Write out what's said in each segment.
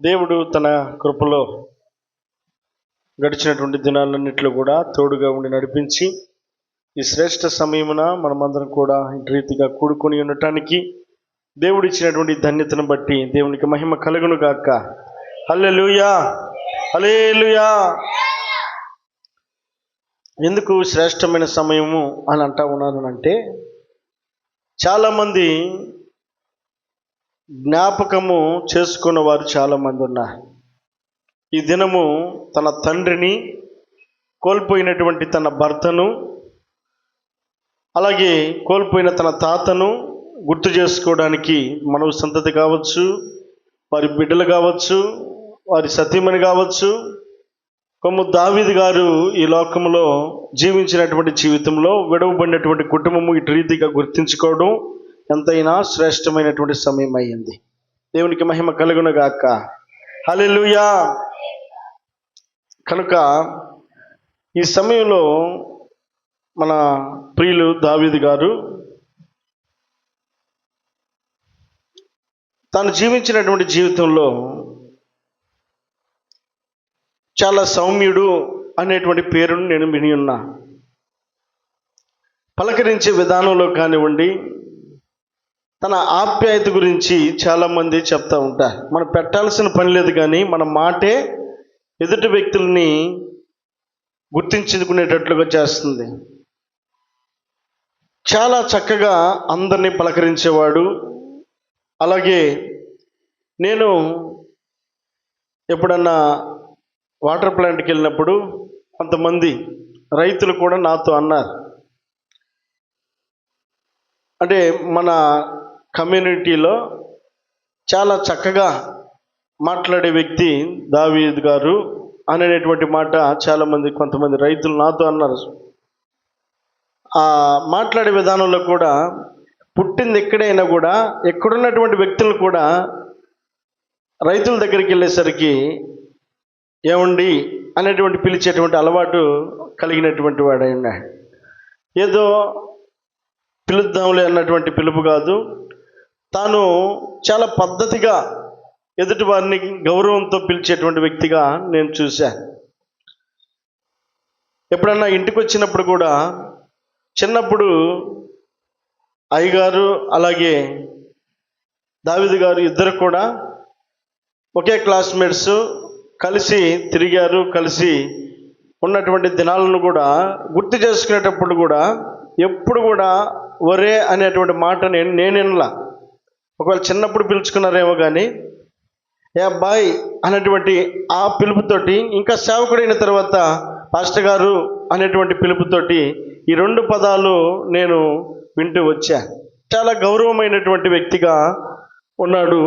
దేవుడు తన కృపలో గడిచినటువంటి దినాలన్నింటిలో కూడా తోడుగా ఉండి నడిపించి ఈ శ్రేష్ఠ సమయమున మనమందరం కూడా ఇటు రీతిగా కూడుకొని ఉండటానికి దేవుడు ఇచ్చినటువంటి ధన్యతను బట్టి దేవునికి మహిమ కలుగును గాక. హల్లెలూయా, హల్లెలూయా. ఎందుకు శ్రేష్టమైన సమయము అని అంటా ఉన్నాను అంటే, చాలామంది జ్ఞాపకము చేసుకున్న వారు చాలామంది ఉన్నారు. ఈ దినము తన తండ్రిని కోల్పోయినటువంటి తన భర్తను, అలాగే కోల్పోయిన తన తాతను గుర్తు చేసుకోవడానికి మనవ సంతతి కావచ్చు, వారి బిడ్డలు కావచ్చు, వారి సతీమణి కావచ్చు, కొమ్ము దావీదు గారు ఈ లోకంలో జీవించినటువంటి జీవితంలో విడవబడినటువంటి కుటుంబము ఇటు రీతిగా గుర్తించుకోవడం ఎంతైనా శ్రేష్టమైనటువంటి సమయం అయ్యింది. దేవునికి మహిమ కలుగును గాక. హల్లెలూయా. కనుక ఈ సమయంలో మన ప్రియులు దావీదు గారు తాను జీవించినటువంటి జీవితంలో చాలా సౌమ్యుడు అనేటువంటి పేరును నేను విని ఉన్నా. పలకరించే విధానంలో కానివ్వండి, తన ఆప్యాయత గురించి చాలామంది చెప్తూ ఉంటారు. మనం పెట్టాల్సిన పని లేదు, కానీ మన మాటే ఎదుటి వ్యక్తుల్ని గుర్తించుకునేటట్లుగా చేస్తుంది. చాలా చక్కగా అందరినీ పలకరించేవాడు. అలాగే నేను ఎప్పుడన్నా వాటర్ ప్లాంట్కి వెళ్ళినప్పుడు కొంతమంది రైతులు కూడా నాతో అన్నారు, అంటే మన కమ్యూనిటీలో చాలా చక్కగా మాట్లాడే వ్యక్తి దావీదు గారు అనేటువంటి మాట చాలామంది కొంతమంది రైతులు నాతో అన్నారు. ఆ మాట్లాడే విధానంలో కూడా పుట్టింది ఎక్కడైనా కూడా ఎక్కడున్నటువంటి వ్యక్తులు కూడా రైతుల దగ్గరికి వెళ్ళేసరికి ఏమండి అనేటువంటి పిలిచేటువంటి అలవాటు కలిగినటువంటి వాడై ఉన్నాడు. ఏదో పిలుద్దాంలే అన్నటువంటి పిలుపు కాదు, తాను చాలా పద్ధతిగా ఎదుటి వారిని గౌరవంతో పిలిచేటువంటి వ్యక్తిగా నేను చూశాను. ఎప్పుడన్నా ఇంటికి వచ్చినప్పుడు కూడా చిన్నప్పుడు అయ్యగారు అలాగే దావీదు గారు ఇద్దరు కూడా ఒకే క్లాస్మేట్స్, కలిసి తిరిగారు, కలిసి ఉన్నటువంటి దినాలను కూడా గుర్తు చేసుకునేటప్పుడు కూడా ఎప్పుడు కూడా ఒరే అనేటువంటి మాట నేను వినలా. ఒకవేళ చిన్నప్పుడు పిలుచుకున్నారేమో కానీ ఏ అబ్బాయి అనేటువంటి ఆ పిలుపుతోటి, ఇంకా సేవకుడైన తర్వాత పాస్టర్ గారు అనేటువంటి పిలుపుతోటి ఈ రెండు పదాలు నేను వింటూ వచ్చా. చాలా గౌరవమైనటువంటి వ్యక్తిగా ఉన్నాడు.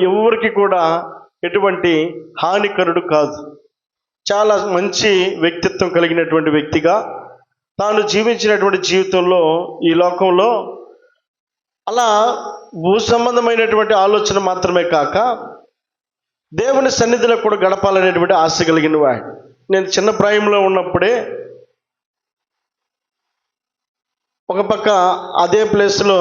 ఎవరికి కూడా ఎటువంటి హానికరుడు కాదు. చాలా మంచి వ్యక్తిత్వం కలిగినటువంటి వ్యక్తిగా తాను జీవించినటువంటి జీవితంలో ఈ లోకంలో అలా భూ సంబంధమైనటువంటి ఆలోచన మాత్రమే కాక దేవుని సన్నిధిలో కూడా గడపాలనేటువంటి ఆశ కలిగిన వాడు. నేను చిన్న ప్రాయంలో ఉన్నప్పుడే ఒక పక్క అదే ప్లేస్లో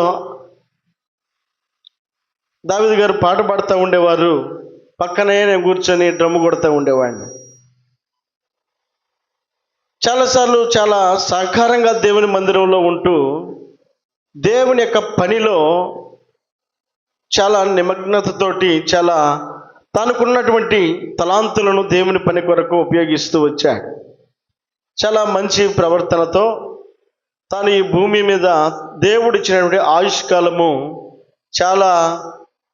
దావీదు గారు పాట పాడుతూ ఉండేవారు, పక్కనే నేను కూర్చొని డ్రమ్ము కొడుతూ ఉండేవాడిని. చాలాసార్లు చాలా సహకారంగా దేవుని మందిరంలో ఉంటూ దేవుని యొక్క పనిలో చాలా నిమగ్నతతోటి చాలా తనకున్నటువంటి తలాంతులను దేవుని పని కొరకు ఉపయోగిస్తూ వచ్చాడు. చాలా మంచి ప్రవర్తనతో తాను ఈ భూమి మీద దేవుడు ఇచ్చినటువంటి ఆయుష్కాలము చాలా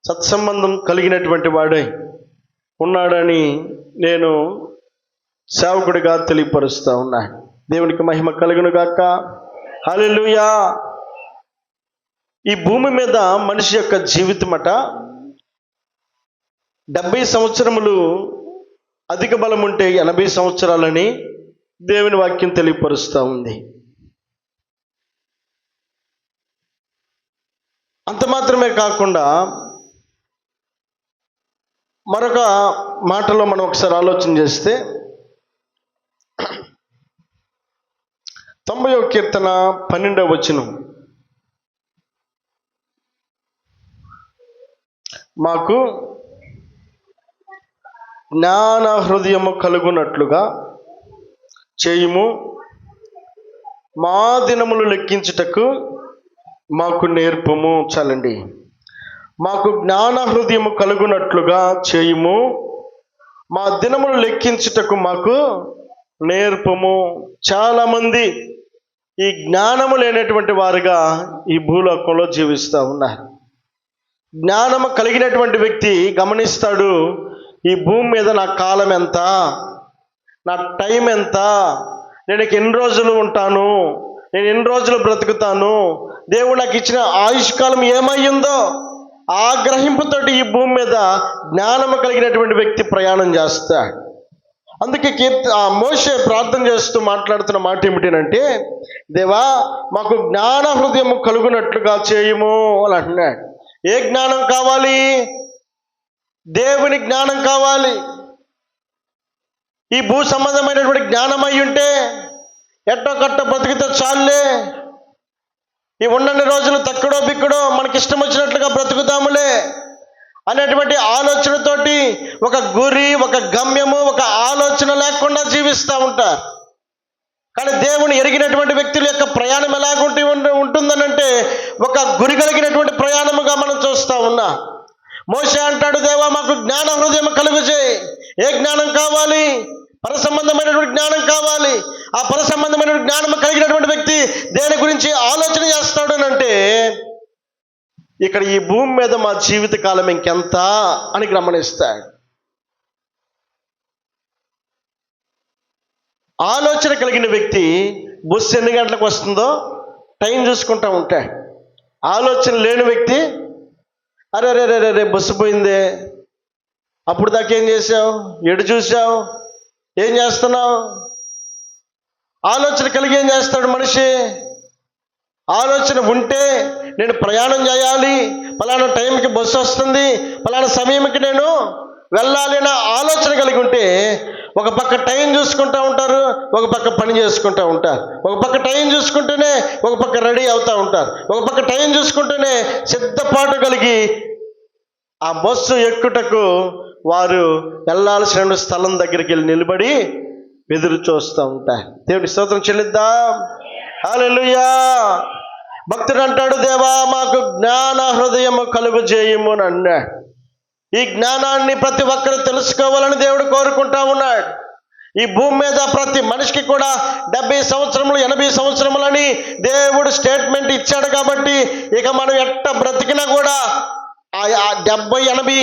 సత్సంబంధం కలిగినటువంటి వాడై ఉన్నాడని నేను సేవకుడిగా తెలియపరుస్తూ ఉన్నాను. దేవునికి మహిమ కలుగును గాక. హల్లెలూయా. ఈ భూమి మీద మనిషి యొక్క జీవితమట 70 సంవత్సరములు, అధిక బలం ఉంటే 80 సంవత్సరాలని దేవుని వాక్యం తెలియపరుస్తూ ఉంది. అంత మాత్రమే కాకుండా మరొక మాటలో మనం ఒకసారి ఆలోచన చేస్తే 90వ కీర్తన 12వ వచనం, మాకు జ్ఞాన హృదయము కలుగునట్లుగా చేయుము. మా దినములు లెక్కించుటకు మాకు నేర్పుము. చాలండి. మాకు జ్ఞాన హృదయము కలుగునట్లుగా చేయుము. మా దినములు లెక్కించుటకు మాకు నేర్పుము. చాలామంది ఈ జ్ఞానము లేనటువంటి వారుగా ఈ భూలోకంలో జీవిస్తూ ఉన్నారు. జ్ఞానము కలిగినటువంటి వ్యక్తి గమనిస్తాడు, ఈ భూమి మీద నా కాలం ఎంత, నా టైం ఎంత, నేను ఎన్ని రోజులు ఉంటాను, నేను ఎన్ని రోజులు బ్రతుకుతాను, దేవుడు నాకు ఇచ్చిన ఆయుష్కాలం ఏమయ్యిందో ఆ గ్రహింపుతోటి ఈ భూమి మీద జ్ఞానము కలిగినటువంటి వ్యక్తి ప్రయాణం చేస్తాడు. అందుకే మోషే ప్రార్థన చేస్తూ మాట్లాడుతున్న మాట ఏమిటంటే, దేవా మాకు జ్ఞాన హృదయము కలుగునట్లుగా చేయుము అని అంటున్నాడు. ఏ జ్ఞానం కావాలి? దేవుని జ్ఞానం కావాలి. ఈ భూ సంబంధమైనటువంటి జ్ఞానం అయి ఉంటే ఎట్టో కట్ట బ్రతికితే చాలులే, ఈ ఉన్నన్ని రోజులు తక్కడో బిక్కడో మనకి ఇష్టం వచ్చినట్లుగా బ్రతుకుతాములే అనేటువంటి ఆలోచనతోటి ఒక గురి, ఒక గమ్యము, ఒక ఆలోచన లేకుండా జీవిస్తూ ఉంటారు. కానీ దేవుని ఎరిగినటువంటి వ్యక్తుల యొక్క ప్రయాణం ఎలాగుంటి ఉంటుందనంటే ఒక గురి కలిగినటువంటి ప్రయాణముగా మనం చూస్తూ ఉన్నాం. మోషే అంటాడు, దేవా మాకు జ్ఞాన హృదయం కలుగజేయి. ఏ జ్ఞానం కావాలి? పరసంబంధమైనటువంటి జ్ఞానం కావాలి. ఆ పరసంబంధమైన జ్ఞానం కలిగినటువంటి వ్యక్తి దేని గురించి ఆలోచన చేస్తాడు అని అంటే, ఇక్కడ ఈ భూమి మీద మా జీవిత కాలం ఇంకెంత అని గమనిస్తాడు. ఆలోచన కలిగిన వ్యక్తి బస్సు ఎన్ని గంటలకు వస్తుందో టైం చూసుకుంటూ ఉంటాడు. ఆలోచన లేని వ్యక్తి అరే రే రే రే బస్సు పోయిందే, అప్పుడు దాకా ఏం చేసావు, ఎటు చూసావు, ఏం చేస్తున్నావు? ఆలోచన కలిగి ఏం చేస్తాడు మనిషి? ఆలోచన ఉంటే నేను ప్రయాణం చేయాలి, పలానా టైంకి బస్సు వస్తుంది, పలానా సమయంకి నేను వెళ్ళాలి అనే ఆలోచన కలిగి ఉంటే ఒక పక్క టైం చూసుకుంటూ ఉంటారు, ఒక పక్క పని చేసుకుంటూ ఉంటారు. ఒక పక్క టైం చూసుకుంటూనే ఒక పక్క రెడీ అవుతూ ఉంటారు. ఒక పక్క టైం చూసుకుంటూనే సిద్ధపాటు కలిగి ఆ బస్సు ఎక్కుటకు వారు వెళ్ళాల్సిన స్థలం దగ్గరికి వెళ్ళి నిలబడి ఎదురు చూస్తూ ఉంటారు. దేవుడి స్తోత్రం చెల్లిద్దాం. హల్లెలూయా. భక్తుడు అంటాడు, దేవా మాకు జ్ఞాన హృదయము కలుగజేయము అని అన్నాడు. ఈ జ్ఞానాన్ని ప్రతి ఒక్కరు తెలుసుకోవాలని దేవుడు కోరుకుంటా ఉన్నాడు. ఈ భూమి మీద ప్రతి మనిషికి కూడా 70 సంవత్సరములు 80 సంవత్సరములని దేవుడు స్టేట్మెంట్ ఇచ్చాడు. కాబట్టి ఇక మనం ఎట్ట బ్రతికినా కూడా ఆ 70 80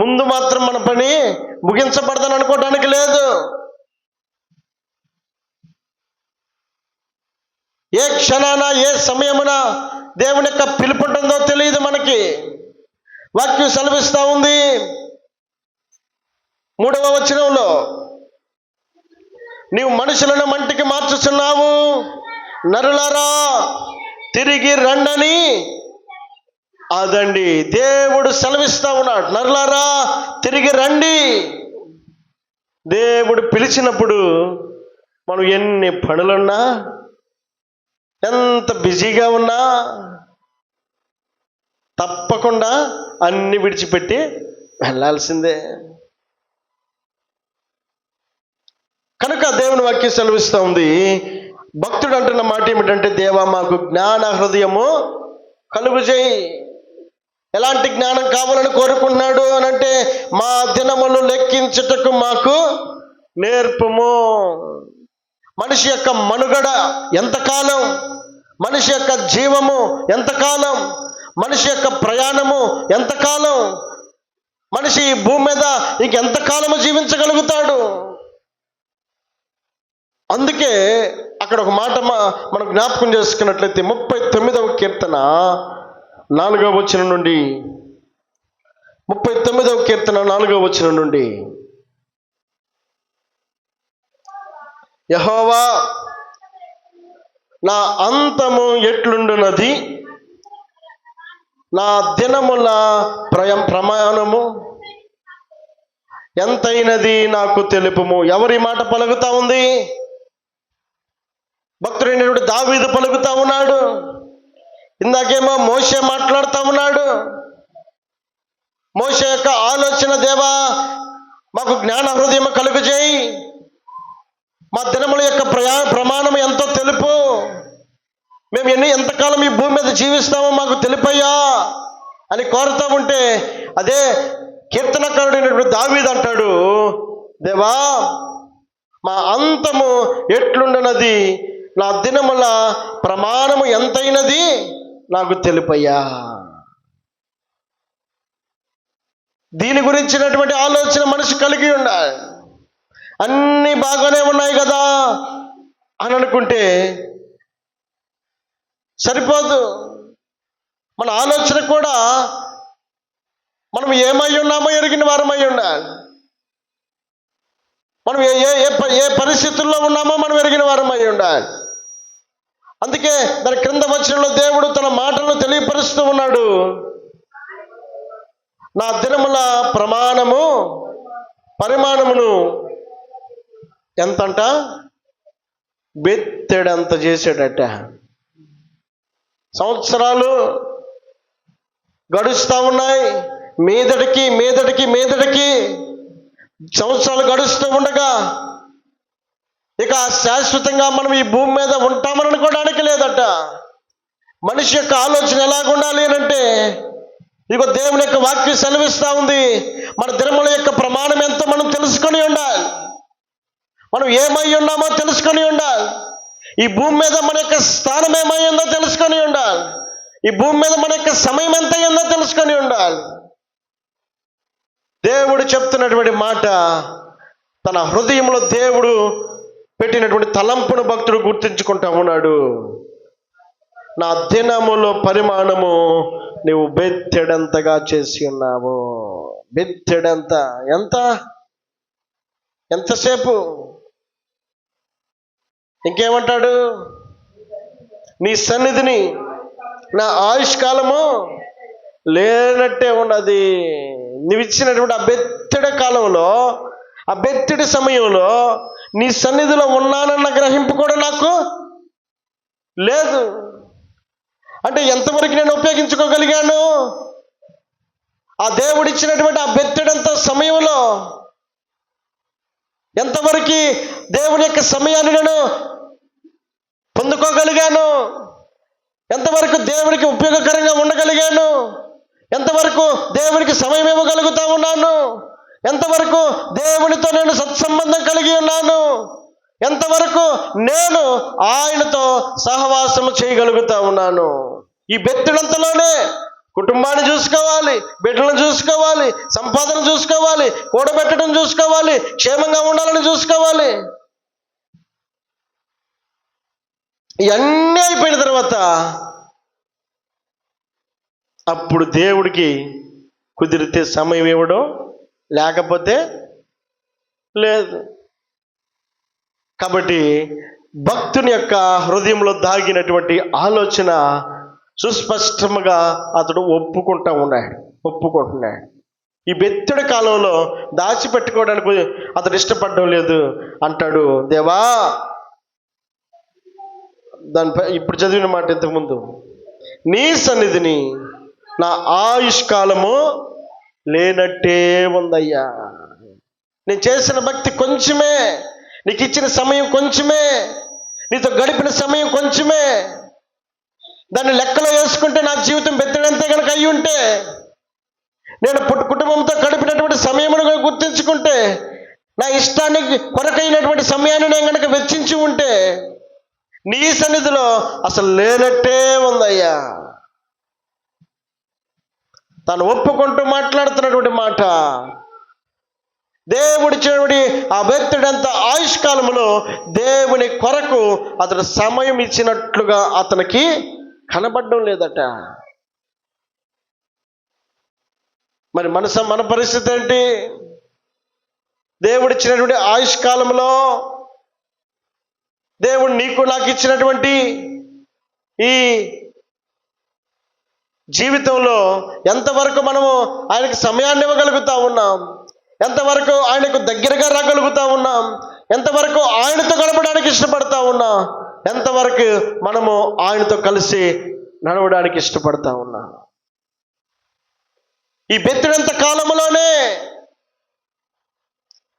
ముందు మాత్రం మన పని ముగించబడదని అనుకోవడానికి లేదు. ఏ క్షణాన ఏ సమయమున దేవుని యొక్క పిలుపు ఉంటుందో తెలియదు మనకి. వాక్యం సెలవిస్తూ ఉంది 3వ వచనంలో, నీవు మనుషులను మంటికి మార్చుచున్నావు, నరులారా తిరిగి రండని. అదండి దేవుడు సెలవిస్తూ ఉన్నాడు. నరులారా తిరిగి రండి. దేవుడు పిలిచినప్పుడు మనం ఎన్ని పనులున్నా, ఎంత బిజీగా ఉన్నా తప్పకుండా అన్ని విడిచిపెట్టి వెళ్ళాల్సిందే. కనుక దేవుని వాక్యం సెలవిస్తూ ఉంది. భక్తుడు అంటున్న మాట ఏమిటంటే, దేవా మాకు జ్ఞాన హృదయము కలుగజేయి. ఎలాంటి జ్ఞానం కావాలని కోరుకుంటున్నాడు అని అంటే, మా దినములు లెక్కించుటకు మాకు నేర్పుము. మనిషి యొక్క మనుగడ ఎంతకాలం, మనిషి యొక్క జీవము ఎంతకాలం, మనిషి యొక్క ప్రయాణము ఎంతకాలం, మనిషి ఈ భూమి మీద ఇంకెంతకాలము జీవించగలుగుతాడు? అందుకే అక్కడ ఒక మాట మనం జ్ఞాపకం చేసుకున్నట్లయితే 39వ కీర్తన 4వ వచనం నుండి, 39వ కీర్తన 4వ వచనం నుండి, యెహోవా నా అంతము ఎట్లుండునది, నా దినముల ప్రమాణము ఎంతైనది నాకు తెలుపుము. ఎవరి మాట పలుకుతా ఉంది? భక్తుడైనటువంటి దావీదు పలుకుతా ఉన్నాడు. ఇందాకేమో మోషే మాట్లాడుతూ ఉన్నాడు. మోషే యొక్క ఆలోచన, దేవా మాకు మాకు జ్ఞాన హృదయం కలుగజేయి, మా దినముల యొక్క ప్రమాణం ఎంతో తెలుపు, మేము ఎంతకాలం ఈ భూమి మీద జీవిస్తామో మాకు తెలుపయ్యా అని కోరుతూ ఉంటే, అదే కీర్తనకారుడైనటువంటి దావీదు అంటాడు, దేవా మా అంతము ఎట్లుండనది, నా దినముల ప్రమాణము ఎంతైనది నాకు తెలుపయ్యా. దీని గురించినటువంటి ఆలోచన మనిషి కలిగి ఉండాలి. అన్నీ బాగానే ఉన్నాయి కదా అని అనుకుంటే సరిపోదు. మన ఆలోచన కూడా మనం ఏమై ఉన్నామో ఎరిగిన వారమై ఉండాలి. మనం ఏ పరిస్థితుల్లో ఉన్నామో మనం ఎరిగిన వారమై ఉండాలి. అందుకే దాని క్రింద వచనంలో దేవుడు తన మాటలను తెలియపరుస్తూ ఉన్నాడు, నా దినముల పరిమాణమును ఎంతంట, బెత్తెడంత చేసాడట. సంవత్సరాలు గడుస్తూ ఉన్నాయి, మీదటికి సంవత్సరాలు గడుస్తూ ఉండగా ఇక శాశ్వతంగా మనం ఈ భూమి మీద ఉంటామని అనుకోవడానికి లేదట. మనిషి యొక్క ఆలోచన ఎలాగుండాలి అంటే, ఇదిగో దేవుని యొక్క వాక్యం సెలవిస్తూ ఉంది, మన దినముల యొక్క ప్రమాణం ఎంతో మనం తెలుసుకొని ఉండాలి. మనం ఏమై ఉన్నామో తెలుసుకొని ఉండాలి. ఈ భూమి మీద మన యొక్క స్థానం ఏమై ఉందో తెలుసుకొని ఉండాలి. ఈ భూమి మీద మన యొక్క సమయం ఎంత అయిందో తెలుసుకొని ఉండాలి. దేవుడు చెప్తున్నటువంటి మాట, తన హృదయంలో దేవుడు పెట్టినటువంటి తలంపును భక్తుడు గుర్తించుకుంటా ఉన్నాడు. నా దినములో పరిమాణము నీవు బెత్తెడంతగా చేసి ఉన్నావు. బెత్తెడంత ఎంతసేపు? ఇంకేమంటాడు, నీ సన్నిధిని నా ఆయుష్కాలము లేనట్టే ఉన్నది. నువ్వు ఇచ్చినటువంటి ఆ బెత్తెడ కాలంలో, ఆ బెత్తెడి సమయంలో నీ సన్నిధిలో ఉన్నానన్న గ్రహింపు కూడా నాకు లేదు. అంటే ఎంతవరకు నేను ఉపయోగించుకోగలిగాను? ఆ దేవుడిచ్చినటువంటి ఆ బెత్తెడంత సమయంలో ఎంతవరకు దేవుని యొక్క సమయాన్ని నేను పొందుకోగలిగాను? ఎంతవరకు దేవునికి ఉపయోగకరంగా ఉండగలిగాను? ఎంతవరకు దేవునికి సమయం ఇవ్వగలుగుతా ఉన్నాను? ఎంతవరకు దేవునితో నేను సత్సంబంధం కలిగి ఉన్నాను? ఎంతవరకు నేను ఆయనతో సహవాసము చేయగలుగుతా ఉన్నాను? ఈ బెత్తడంతలోనే కుటుంబాన్ని చూసుకోవాలి, బిడ్డలను చూసుకోవాలి, సంపాదన చూసుకోవాలి, కూడబెట్టడం చూసుకోవాలి, క్షేమంగా ఉండాలని చూసుకోవాలి. ఇవన్నీ అయిపోయిన తర్వాత అప్పుడు దేవుడికి కుదిరితే సమయం ఇవ్వడం, లేకపోతే లేదు. కాబట్టి భక్తుని యొక్క హృదయంలో దాగినటువంటి ఆలోచన సుస్పష్టంగా అతడు ఒప్పుకుంటున్నాడు. ఈ బెత్తడి కాలంలో దాచిపెట్టుకోవడానికి అతడు ఇష్టపడడం లేదు. అంటాడు, దేవా, దానిపై ఇప్పుడు చదివిన మాట ఇంతకుముందు, నీ సన్నిధిని నా ఆయుష్కాలము లేనట్టే ఉందయ్యా. నేను చేసిన భక్తి కొంచెమే, నీకు ఇచ్చిన సమయం కొంచెమే, నీతో గడిపిన సమయం కొంచెమే. దాన్ని లెక్కలో వేసుకుంటే నా జీవితం బెత్తడంతే కనుక అయ్యి ఉంటే, నేను కుటుంబంతో గడిపినటువంటి సమయమును గుర్తించుకుంటే, నా ఇష్టానికి కొరకైనటువంటి సమయాన్ని నేను కనుక వెచ్చించి ఉంటే, నీ సన్నిధిలో అసలు లేనట్టే ఉందయ్యా. తాను ఒప్పుకుంటూ మాట్లాడుతున్నటువంటి మాట, దేవుడిచ్చినటువంటి ఆ బెత్తడంత ఆయుష్కాలములో దేవుని కొరకు అతడు సమయం ఇచ్చినట్లుగా అతనికి కనబడడం లేదట. మరి మన పరిస్థితి ఏంటి? దేవుడిచ్చినటువంటి ఆయుష్కాలంలో దేవుడు నీకు నాకు ఇచ్చినటువంటి ఈ జీవితంలో ఎంతవరకు మనము ఆయనకు సమయాన్ని ఇవ్వగలుగుతా ఉన్నాం? ఎంతవరకు ఆయనకు దగ్గరగా రాగలుగుతా ఉన్నాం? ఎంతవరకు ఆయనతో గడపడానికి ఇష్టపడతా ఉన్నాం? ఎంతవరకు మనము ఆయనతో కలిసి నడవడానికి ఇష్టపడతా ఉన్నాం? ఈ బెత్తడంత కాలంలోనే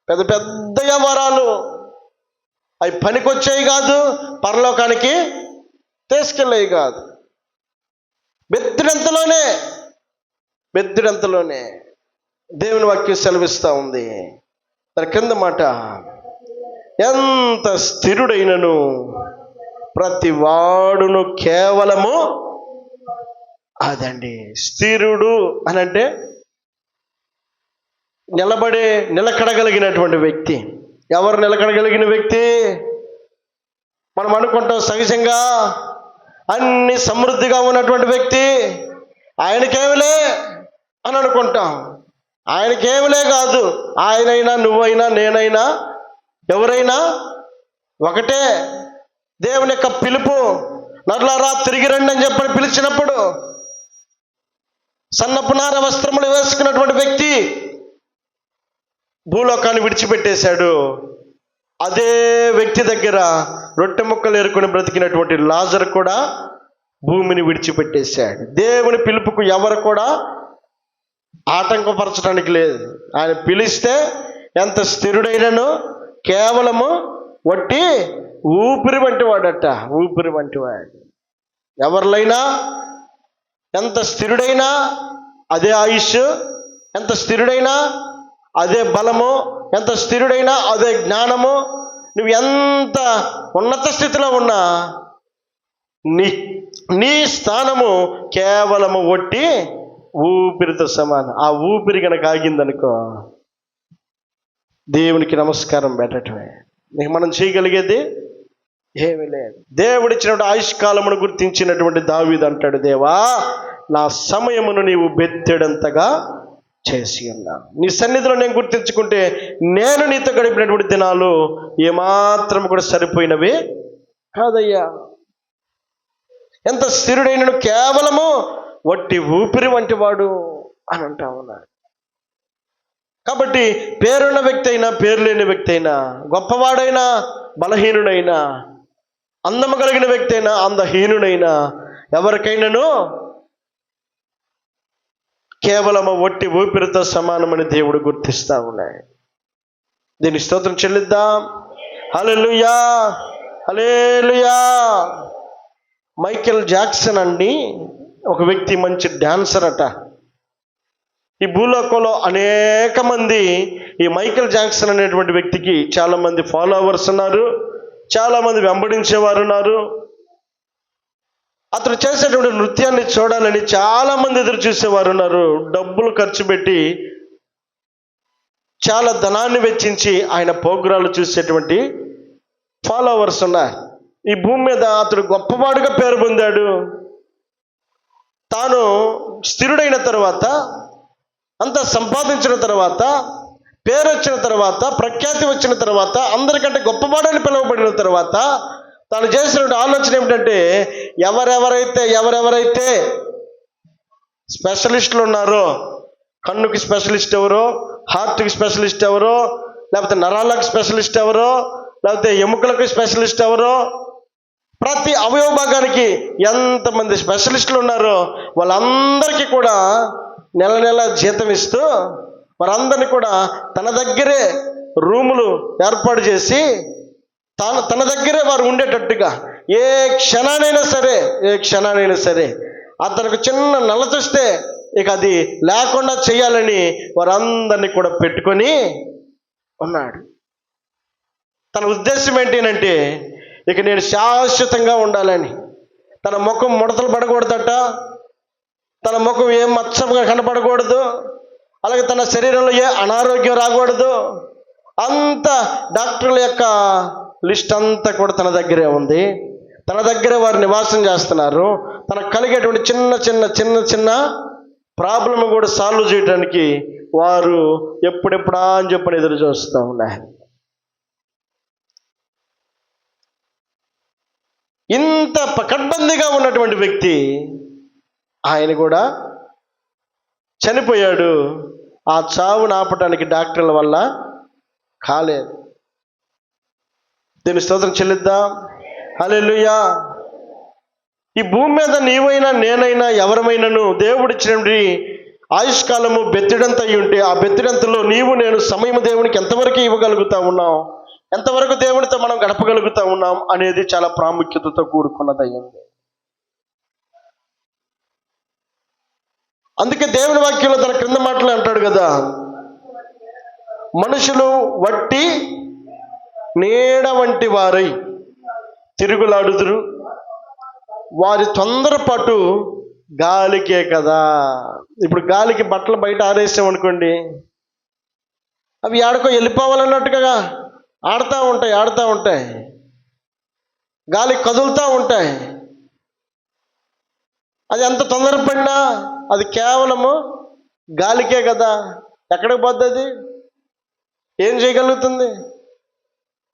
పెద్ద పెద్ద వరాలు, అవి పనికొచ్చేవి కాదు, పరలోకానికి తీసుకెళ్ళేవి కాదు. బెత్తిడంతలోనే దేవుని వాక్యం సెలవిస్తూ ఉంది. దాని కింద మాట, ఎంత స్థిరుడైనను ప్రతి వాడును కేవలము, అదండి స్థిరుడు అని అంటే నిలకడగలిగినటువంటి వ్యక్తి. ఎవరు నిలకడగలిగిన వ్యక్తి? మనం అనుకుంటాం సహజంగా అన్ని సమృద్ధిగా ఉన్నటువంటి వ్యక్తి, ఆయనకేమిలే అని అనుకుంటాం. ఆయనకేమిలే కాదు, ఆయనైనా నువ్వైనా నేనైనా ఎవరైనా ఒకటే. దేవుని యొక్క పిలుపు, నరులారా తిరిగి రండి అని చెప్పని పిలిచినప్పుడు సన్నపు నార వస్త్రములు వేసుకున్నటువంటి వ్యక్తి భూలోకాన్ని విడిచిపెట్టేశాడు. అదే వ్యక్తి దగ్గర రొట్టె ముక్కలు ఏరుకొని బ్రతికినటువంటి లాజరు కూడా భూమిని విడిచిపెట్టేశాడు. దేవుని పిలుపుకు ఎవరు కూడా ఆటంకపరచడానికి లేదు. ఆయన పిలిస్తే ఎంత స్థిరుడైనను కేవలము వట్టి ఊపిరి వంటి వాడట, ఊపిరి వంటి వాడు. ఎవరిలైనా ఎంత స్థిరుడైనా అదే ఆయుష్, ఎంత స్థిరుడైనా అదే బలము, ఎంత స్థిరుడైనా అదే జ్ఞానము. నువ్వు ఎంత ఉన్నత స్థితిలో ఉన్నా నీ స్థానము కేవలము ఒట్టి ఊపిరితో సమానం. ఆ ఊపిరి కనుక ఆగిందనుకో దేవునికి నమస్కారం పెట్టడమే. నీకు మనం చేయగలిగేది ఏమీ లేదు. దేవుడిచ్చినటువంటి ఆయుష్కాలమును గుర్తించినటువంటి దావీదు అంటాడు, దేవా నా సమయమును నీవు బెత్తెడంతగా చేసి ఉన్నాను. నీ సన్నిధిలో నేను గుర్తించుకుంటే నేను నీతో గడిపినటువంటి దినాలు ఏమాత్రం కూడా సరిపోయినవి కాదయ్యా. ఎంత స్థిరుడైనను కేవలము వట్టి ఊపిరి వంటి వాడు అని అంటా ఉన్నాడు. కాబట్టి పేరున్న వ్యక్తి అయినా పేరు లేని వ్యక్తి అయినా, గొప్పవాడైనా బలహీనుడైనా, అందము కలిగిన వ్యక్తి అయినా అందహీనుడైనా, ఎవరికైనాను కేవలము వట్టి ఊపిరితో సమానమని దేవుడు గుర్తిస్తా ఉన్నాయి. దీని స్తోత్రం చెల్లిద్దాం. హల్లెలూయా, హల్లెలూయా. మైకేల్ జాక్సన్ అండి ఒక వ్యక్తి, మంచి డాన్సర్ అట. ఈ భూలోకంలో అనేక మంది ఈ మైకేల్ జాక్సన్ అనేటువంటి వ్యక్తికి చాలామంది ఫాలోవర్స్ ఉన్నారు, చాలామంది వెంబడించేవారు ఉన్నారు. అతను చేసేటువంటి నృత్యాన్ని చూడాలని చాలామంది ఎదురు చూసేవారు ఉన్నారు. డబ్బులు ఖర్చు పెట్టి చాలా ధనాన్ని వెచ్చించి ఆయన ప్రోగ్రాలు చూసేటువంటి ఫాలోవర్స్ ఉన్నారు. ఈ భూమి మీద అతడు గొప్పవాడుగా పేరు పొందాడు. తాను స్థిరుడైన తర్వాత, అంతా సంపాదించిన తర్వాత, పేరు వచ్చిన తర్వాత, ప్రఖ్యాతి వచ్చిన తర్వాత, అందరికంటే గొప్పవాడని పిలువబడిన తర్వాత తాను చేసిన ఆలోచన ఏమిటంటే, ఎవరెవరైతే స్పెషలిస్టులు ఉన్నారో, కన్నుకి స్పెషలిస్ట్ ఎవరో, హార్ట్కి స్పెషలిస్ట్ ఎవరో, లేకపోతే నరాలకు స్పెషలిస్ట్ ఎవరో, లేకపోతే ఎముకలకు స్పెషలిస్ట్ ఎవరో, ప్రతి అవయవ భాగానికి ఎంతమంది స్పెషలిస్టులు ఉన్నారో వాళ్ళందరికీ కూడా నెల నెల జీతం ఇస్తూ వారందరినీ కూడా తన దగ్గరే రూములు ఏర్పాటు చేసి తన దగ్గరే వారు ఉండేటట్టుగా ఏ క్షణానైనా సరే అతనికి చిన్న నల్ల చూస్తే ఇక అది లేకుండా చేయాలని వారందరినీ కూడా పెట్టుకొని ఉన్నాడు. తన ఉద్దేశం ఏంటంటే ఇక నేను శాశ్వతంగా ఉండాలని. తన ముఖం ముడతలు పడకూడదట, తన ముఖం ఏం మచ్చగా కనపడకూడదు, అలాగే తన శరీరంలో ఏ అనారోగ్యం రాకూడదు. అంత డాక్టర్ల యొక్క లిస్ట్ అంతా కూడా తన దగ్గరే ఉంది. తన దగ్గరే వారు నివాసం చేస్తున్నారు. తనకు కలిగేటువంటి చిన్న ప్రాబ్లం కూడా సాల్వ్ చేయడానికి వారు ఎప్పుడెప్పుడా అని చెప్పని ఎదురు చూస్తూ ఉన్నారు. ఇంత పకడ్బందీగా ఉన్నటువంటి వ్యక్తి ఆయన కూడా చనిపోయాడు. ఆ చావును ఆపటానికి డాక్టర్ల వల్ల కాలేదు. దీని స్తోత్రం చెల్లిద్దాం. హల్లెలూయా. ఈ భూమి మీద నీవైనా నేనైనా ఎవరమైనాను దేవుడిచ్చినటువంటి ఆయుష్కాలము బెత్తిడంత అయి ఉంటే ఆ బెత్తిడంతలో నీవు నేను సమయం దేవునికి ఎంతవరకు ఇవ్వగలుగుతా ఉన్నాం, ఎంతవరకు దేవునితో మనం గడపగలుగుతా ఉన్నాం అనేది చాలా ప్రాముఖ్యతతో కూడుకున్నదయ్యింది. అందుకే దేవుని వాక్యంలో తన క్రింద మాటలు అంటాడు కదా, మనుషులు వట్టి నీడ వంటి వారై తిరుగులాడుదురు, వారి తొందరపాటు గాలికే కదా. ఇప్పుడు గాలికి బట్టలు బయట ఆరేసాం అనుకోండి, అవి ఆడుకో వెళ్ళిపోవాలన్నట్టుగా ఆడుతూ ఉంటాయి, గాలి కదులుతూ ఉంటాయి. అది ఎంత తొందరపడినా అది కేవలము గాలికే కదా. ఎక్కడికి పోద్ది అది? ఏం చేయగలుగుతుంది?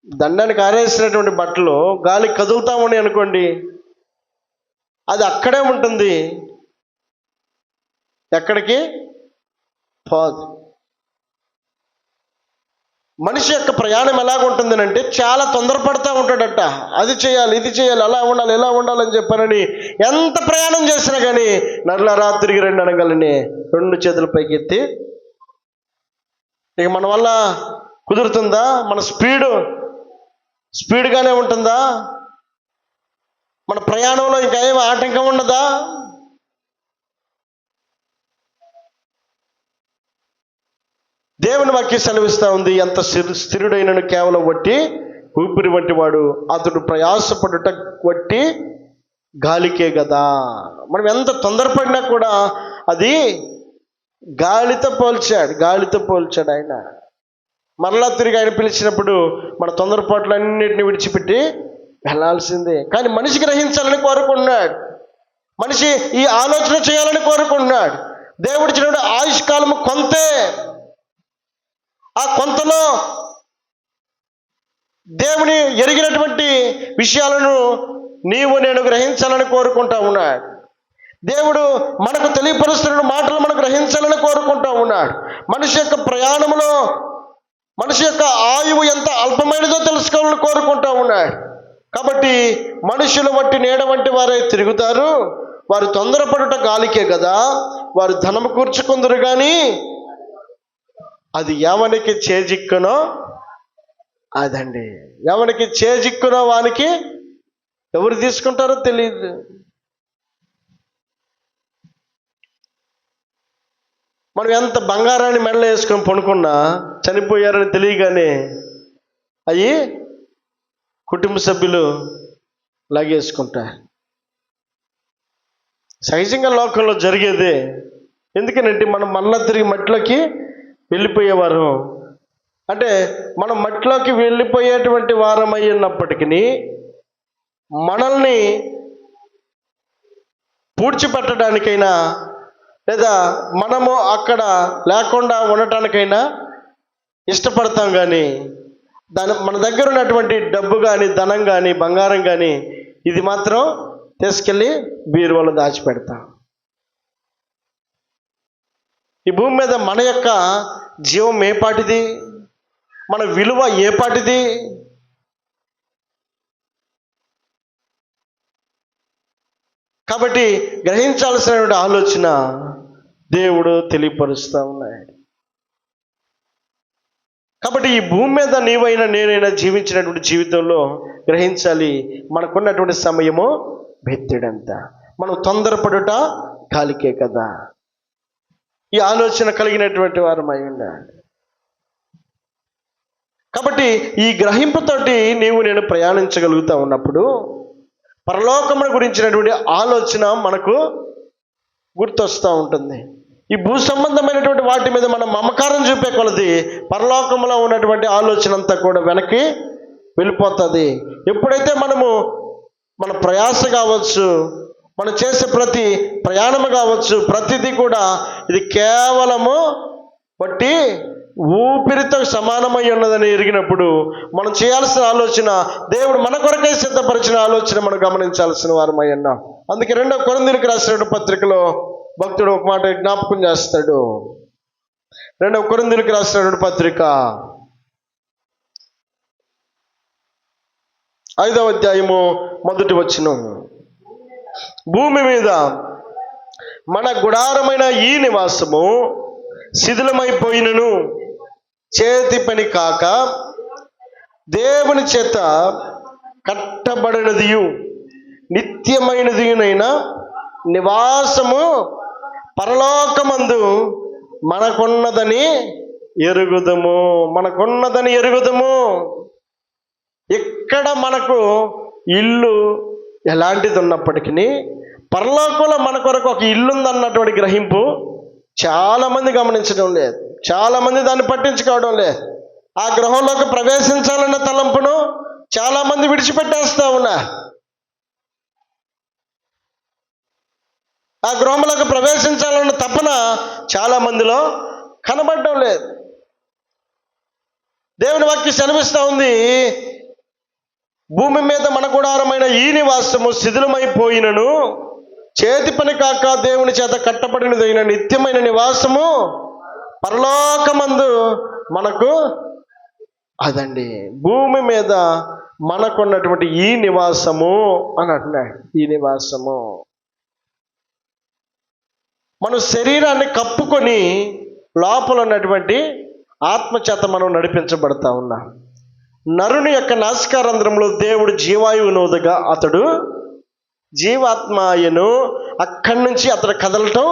దండానికి ఆరేసినటువంటి బట్టలు గాలి కదులుతా ఉన్నాయి అనుకోండి, అది అక్కడే ఉంటుంది, ఎక్కడికి పోదు. మనిషి యొక్క ప్రయాణం ఎలాగుంటుంది అంటే చాలా తొందరపడుతూ ఉంటాడట. అది చేయాలి, ఇది చేయాలి, అలా ఉండాలి, ఇలా ఉండాలని చెప్పానని ఎంత ప్రయాణం చేసినా కానీ నర్లరా తిరిగి రండి అనగలని 2 చేతుల పైకి ఎత్తి, ఇక మన వల్ల కుదురుతుందా? మన స్పీడ్గానే ఉంటుందా? మన ప్రయాణంలో ఇంకా ఏం ఆటంకం ఉండదా? దేవుని వాక్యం సెలవిస్తూ ఉంది, ఎంత స్థిరుడైనను కేవలం వట్టి ఊపిరి వంటి వాడు, అతడు ప్రయాసపడుట వట్టి గాలికే కదా. మనం ఎంత తొందరపడినా కూడా అది గాలితో పోల్చాడు ఆయన. మరలా తిరిగి ఆయన పిలిచినప్పుడు మన తొందరపాట్లన్నిటిని విడిచిపెట్టి వెళ్ళాల్సిందే. కానీ మనిషి గ్రహించాలని కోరుకున్నాడు, మనిషి ఈ ఆలోచన చేయాలని కోరుకున్నాడు. దేవుడు ఇచ్చినటువంటి ఆయుష్కాలము కొంతే. ఆ కొంతలో దేవుని ఎరిగినటువంటి విషయాలను నీవు నేను గ్రహించాలని కోరుకుంటా ఉన్నాడు. దేవుడు మనకు తెలియపరుస్తున్న మాటలు మనం గ్రహించాలని కోరుకుంటా ఉన్నాడు. మనిషి యొక్క ప్రయాణంలో మనిషి యొక్క ఆయువు ఎంత అల్పమైనదో తెలుసుకోవాలని కోరుకుంటా ఉన్నాడు. కాబట్టి మనుషులు వంటి నీడ వంటి వారై తిరుగుతారు, వారు తొందరపడుట గాలికే కదా, వారు ధనము కూర్చుకుందరు కానీ అది ఎవనికి చేజిక్కునో అదండి. ఎవరికి చేజిక్కునో వానికి ఎవరు తీసుకుంటారో తెలియదు. మనం ఎంత బంగారాన్ని మెడలో వేసుకొని పడుకున్నా చనిపోయారని తెలియగానే అవి కుటుంబ సభ్యులు లాగేసుకుంటారు. సహజంగా లోకంలో జరిగేదే. ఎందుకనంటే మనం మళ్ళా తిరిగి మట్టిలోకి వెళ్ళిపోయేవారు, అంటే మనం మట్టిలోకి వెళ్ళిపోయేటువంటి వారం అయినప్పటికీ మనల్ని పూడ్చిపెట్టడానికైనా లేదా మనము అక్కడ లేకుండా ఉండటానికైనా ఇష్టపడతాం. కానీ మన దగ్గర ఉన్నటువంటి డబ్బు కానీ ధనం కానీ బంగారం కానీ ఇది మాత్రం తీసుకెళ్ళి బీరువాలో దాచిపెడతాం. ఈ భూమి మీద మన యొక్క జీవం ఏ పాటిది, మన విలువ ఏ పాటిది? కాబట్టి గ్రహించాల్సినటువంటి ఆలోచన దేవుడు తెలియపరుస్తూ ఉన్నాడు. కాబట్టి ఈ భూమి మీద నీవైనా నేనైనా జీవించినటువంటి జీవితంలో గ్రహించాలి, మనకున్నటువంటి సమయము బెత్తెడంత, మనం తొందరపడుట గాలికే కదా. ఈ ఆలోచన కలిగినటువంటి వారమై ఉండాలి. కాబట్టి ఈ గ్రహింపుతోటి నీవు నేను ప్రయాణించగలుగుతూ ఉన్నప్పుడు పరలోకమును గురించినటువంటి ఆలోచన మనకు గుర్తొస్తూ ఉంటుంది. ఈ భూ సంబంధమైనటువంటి వాటి మీద మనం మమకారం చూపే కొలది పరలోకంలో ఉన్నటువంటి ఆలోచన అంతా కూడా వెనక్కి వెళ్ళిపోతుంది. ఎప్పుడైతే మనము మన ప్రయాస కావచ్చు, మనం చేసే ప్రతి ప్రయాణము కావచ్చు, ప్రతిదీ కూడా ఇది కేవలము బట్టి ఊపిరితో సమానమై ఉన్నదని ఎరిగినప్పుడు మనం చేయాల్సిన ఆలోచన దేవుడు మన కొరకై సిద్ధపరిచిన ఆలోచన మనం గమనించాల్సిన వారమై ఉన్నాం. అందుకే 2 కొరింథీయులకు రాసిన పత్రికలో భక్తుడు ఒక మాట జ్ఞాపకం చేస్తాడు. 2 కొరింథీయులకు రాసిన పత్రిక 5వ అధ్యాయము 1వ వచనం, భూమి మీద మన గుడారమైన ఈ నివాసము శిథిలమైపోయినను చేతి పని కాక దేవుని చేత కట్టబడినదియు నిత్యమైనదియునైన నివాసము పరలోకమందు మనకున్నదని ఎరుగుదము. ఇక్కడ మనకు ఇల్లు ఎలాంటిది ఉన్నప్పటికీ పరలోకంలో మన కొరకు ఒక ఇల్లు ఉందన్నటువంటి గ్రహింపు చాలామంది గమనించడం లేదు, చాలామంది దాన్ని పట్టించుకోవడం లేదు. ఆ గృహంలోకి ప్రవేశించాలన్న తలంపును చాలామంది విడిచిపెట్టేస్తా ఉన్నారు. ఆ గృహంలోకి ప్రవేశించాలన్న తపన చాలా మందిలో కనబడడం లేదు. దేవుని వాక్యం సెలవిస్తూ ఉంది, భూమి మీద మన గుడారమైన ఈ నివాసము శిథిలమైపోయినను చేతి పని కాక దేవుని చేత కట్టబడినదైన నిత్యమైన నివాసము పరలోకమందు మనకు అదండి. భూమి మీద మనకున్నటువంటి ఈ నివాసము అని అంటున్నాడు. ఈ నివాసము మన శరీరాన్ని కప్పుకొని లోపల ఉన్నటువంటి ఆత్మచేత మనం నడిపించబడతా ఉన్నాం. నరుని యొక్క నాసికారంధ్రంలో దేవుడు జీవాయువును వదగా అతడు జీవాత్మాయను అక్కడి నుంచి అతడు కదలటం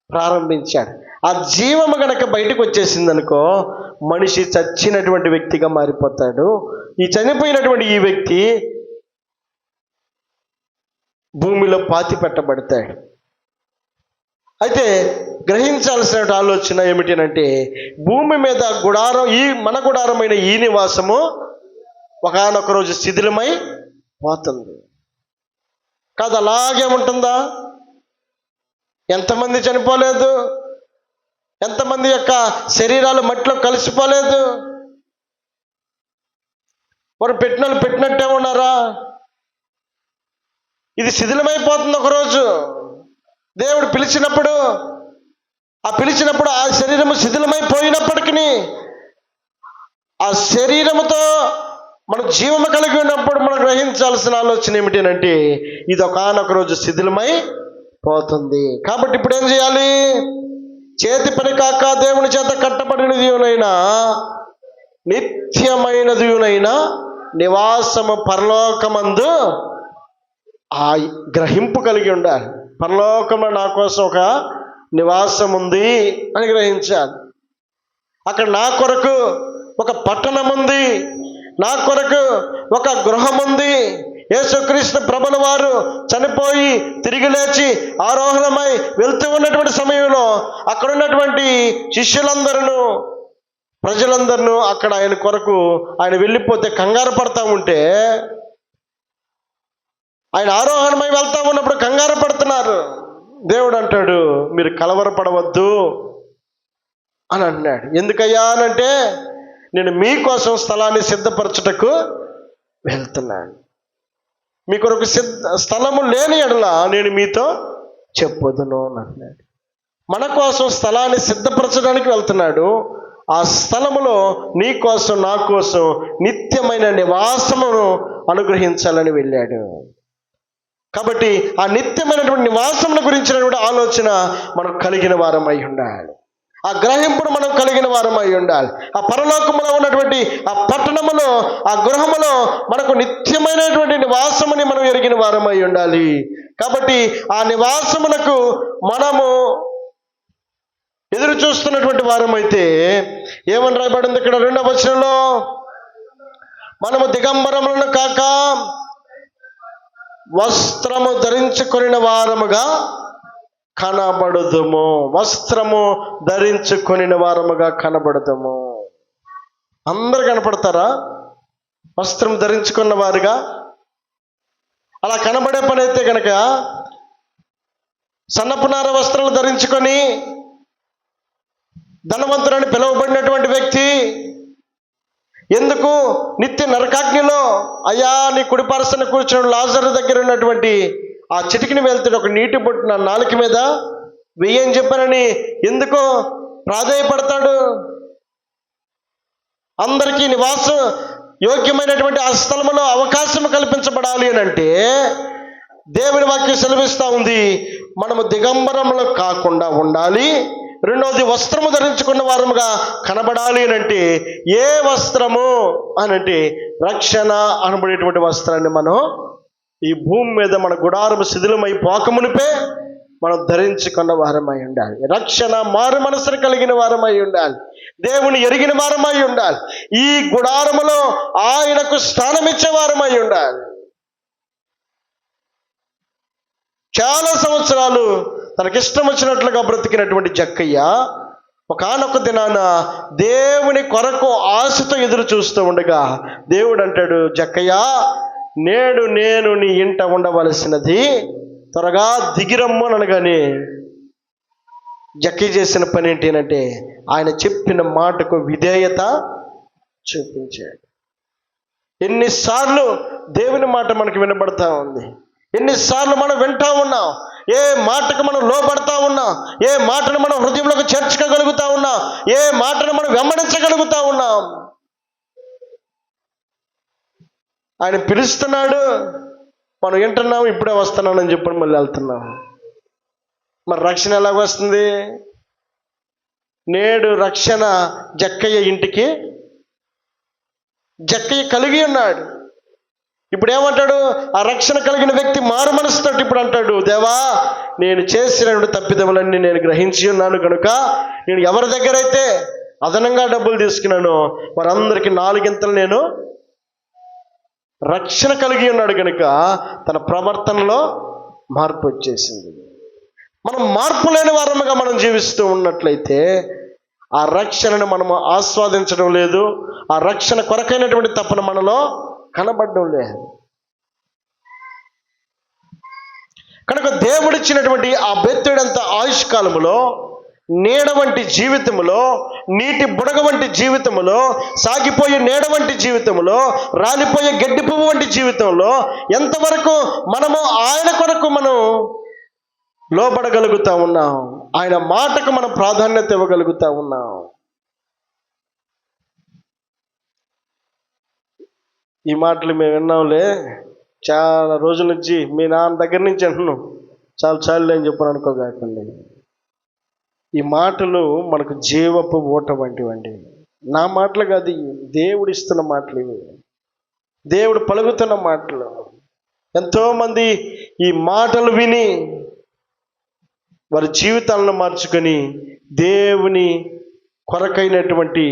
ప్రారంభించాడు. ఆ జీవము గనక బయటకు వచ్చేసిందనుకో మనిషి చచ్చినటువంటి వ్యక్తిగా మారిపోతాడు. ఈ చనిపోయినటువంటి ఈ వ్యక్తి భూమిలో పాతి పెట్టబడతాడు. అయితే గ్రహించాల్సిన ఆలోచన ఏమిటంటే భూమి మీద గుడారం మన గుడారమైన ఈ నివాసము ఒకానొక రోజు శిథిలమై పోతుంది కాదు. అలాగే ఉంటుందా? ఎంతమంది చనిపోలేదు, ఎంతమంది యొక్క శరీరాలు మట్టిలో కలిసిపోలేదు, వారు పెట్టినట్టే ఉన్నారా? ఇది శిథిలమైపోతుంది ఒకరోజు. దేవుడు పిలిచినప్పుడు ఆ శరీరము శిథిలమైపోయినప్పటికీ ఆ శరీరముతో మన జీవము కలిగి ఉన్నప్పుడు మనం గ్రహించాల్సిన ఆలోచన ఏమిటంటే ఇది ఒకానొక రోజు శిథిలమై పోతుంది. కాబట్టి ఇప్పుడు ఏం చేయాలి? చేతి పని కాక దేవుని చేత కట్టబడినదియునైనా నిత్యమైనదియునైనా నివాసము పరలోకమందు ఆ గ్రహింపు కలిగి ఉండాలి. పరలోకంలో నా కోసం ఒక నివాసం ఉంది అని గ్రహించాలి. అక్కడ నా కొరకు ఒక పట్టణం ఉంది, నా కొరకు ఒక గృహం ఉంది. యేసుక్రీస్తు ప్రభుల వారు చనిపోయి తిరిగి లేచి ఆరోహణమై వెళ్తూ ఉన్నటువంటి సమయంలో అక్కడ ఉన్నటువంటి శిష్యులందరూ ప్రజలందరూ అక్కడ ఆయన కొరకు ఆయన వెళ్ళిపోతే కంగారు పడతా ఉంటే, ఆయన ఆరోహణమై వెళ్తా ఉన్నప్పుడు కంగారు పడుతున్నారు. దేవుడు అంటాడు, మీరు కలవరపడవద్దు అని అన్నాడు. ఎందుకయ్యా అనంటే నేను మీకోసం స్థలాన్ని సిద్ధపరచుటకు వెళ్తున్నాను. మీ కొరకు స్థలము లేని ఎడల నేను మీతో చెప్పొదును అని అన్నాడు. మన కోసం స్థలాన్ని సిద్ధపరచడానికి వెళ్తున్నాడు. ఆ స్థలములో నీ కోసం నా కోసం నిత్యమైన నివాసమును అనుగ్రహించాలని వెళ్ళాడు. కాబట్టి ఆ నిత్యమైనటువంటి నివాసముల గురించినటువంటి ఆలోచన మనం కలిగిన వారం అయి ఉండాలి. ఆ గ్రహింపును మనం కలిగిన వారం అయి ఉండాలి. ఆ పరలోకములో ఉన్నటువంటి ఆ పట్టణములో ఆ గృహములో మనకు నిత్యమైనటువంటి నివాసముని మనం ఎరిగిన వారం అయి ఉండాలి. కాబట్టి ఆ నివాసమునకు మనము ఎదురు చూస్తున్నటువంటి వారం అయితే ఏమని రాయబడింది ఇక్కడ 2వ వచనంలో, మనము దిగంబరములను కాక వస్త్రము ధరించుకొనిన వారముగా కనబడుదుము. వస్త్రము ధరించుకొనిన వారముగా కనబడుదుము. అందరు కనపడతారా వస్త్రం ధరించుకున్న వారుగా? అలా కనబడే పని అయితే కనుక సన్నపునార వస్త్రాలు ధరించుకొని ధనవంతుడని పిలువబడినటువంటి వ్యక్తి ఎందుకు నిత్య నరకాగ్నిలో అయ్యా నీ కుడిపరసన కూర్చున్న లాజరు దగ్గర ఉన్నటువంటి ఆ చిటికిని వెళ్తాడు ఒక నీటి బొట్టు నా నాలుక మీద వెయ్యని చెప్పానని ఎందుకో ప్రాధేయపడతాడు? అందరికీ నివాసం యోగ్యమైనటువంటి ఆ స్థలములో అవకాశం కల్పించబడాలి అని అంటే దేవుని వాక్యం సెలవిస్తూ ఉంది, మనము దిగంబరములు కాకుండా ఉండాలి. రెండవది వస్త్రము ధరించుకున్న వారముగా కనబడాలి అని అంటే ఏ వస్త్రము అని అంటే రక్షణ అనబడేటువంటి వస్త్రాన్ని మనం ఈ భూమి మీద మన గుడారము శిథిలమై పోకమునిపే మనం ధరించుకున్న వారమై ఉండాలి. రక్షణ మారు మనసును కలిగిన వారమై ఉండాలి. దేవుని ఎరిగిన వారమై ఉండాలి. ఈ గుడారములో ఆయనకు స్థానమిచ్చే వారమై ఉండాలి. చాలా సంవత్సరాలు తనకిష్టం వచ్చినట్లుగా బ్రతికినటువంటి జక్కయ్య ఒకానొక దినాన దేవుని కొరకు ఆశతో ఎదురు చూస్తూ ఉండగా దేవుడు అంటాడు, జక్కయ్య, నేడు నేను నీ ఇంట ఉండవలసినది, త్వరగా దిగిరమ్ము అనగానే జక్కయ్య చేసిన పని ఏంటి అంటే ఆయన చెప్పిన మాటకు విధేయత చూపించాడు. ఎన్నిసార్లు దేవుని మాట మనకు వినబడతా ఉంది, ఎన్నిసార్లు మనం వింటా ఉన్నాం, ఏ మాటకు మనం లోబడతా ఉన్నాం, ఏ మాటను మనం హృదయంలోకి చేర్చుకోగలుగుతా ఉన్నాం, ఏ మాటను మనం వెంబడించగలుగుతా ఉన్నాం. ఆయన పిలుస్తున్నాడు, మనం వింటున్నాం, ఇప్పుడే వస్తున్నానని చెప్పి మళ్ళీ వెళ్తున్నాం. మరి రక్షణ ఎలాగ వస్తుంది? నేడు రక్షణ జక్కయ్య ఇంటికి జక్కయ్య కలిగి ఉన్నాడు. ఇప్పుడు ఏమంటాడు? ఆ రక్షణ కలిగిన వ్యక్తి మారు మనసుతో ఇప్పుడు అంటాడు, దేవా, నేను చేసిన తప్పిదములన్నీ నేను గ్రహించి ఉన్నాను కనుక నేను ఎవరి దగ్గర అయితే అదనంగా డబ్బులు తీసుకున్నానో వారందరికీ 4 నేను రక్షణ కలిగి ఉన్నాడు కనుక తన ప్రవర్తనలో మార్పు వచ్చేసింది. మనం మార్పు లేని వారముగా మనం జీవిస్తూ ఉన్నట్లయితే ఆ రక్షణను మనము ఆస్వాదించడం లేదు, ఆ రక్షణ కొరకైనటువంటి తపన మనలో కనబడడం లేదు. కనుక దేవుడిచ్చినటువంటి ఆ బెత్తెడంత ఆయుష్కాలములో, నీడ వంటి జీవితములో, నీటి బుడగ వంటి జీవితములో, సాగిపోయే నీడ వంటి జీవితంలో, రాలిపోయే గడ్డి పువ్వు వంటి జీవితంలో ఎంతవరకు మనము ఆయన కొరకు మనం లోబడగలుగుతా ఉన్నాం, ఆయన మాటకు మనం ప్రాధాన్యత ఇవ్వగలుగుతా ఉన్నాం. ఈ మాటలు మేము విన్నాంలే, చాలా రోజుల నుంచి మీ నాన్న దగ్గర నుంచి అంటున్నాం, చాలు అని చెప్పని అనుకోగాకండి. ఈ మాటలు మనకు జీవపు ఊట వంటివండి. నా మాటలు కాదు, దేవుడు ఇస్తున్న మాటలు ఇవి, దేవుడు పలుకుతున్న మాటలు. ఎంతోమంది ఈ మాటలు విని వారి జీవితాలను మార్చుకొని దేవుని కొరకైనటువంటి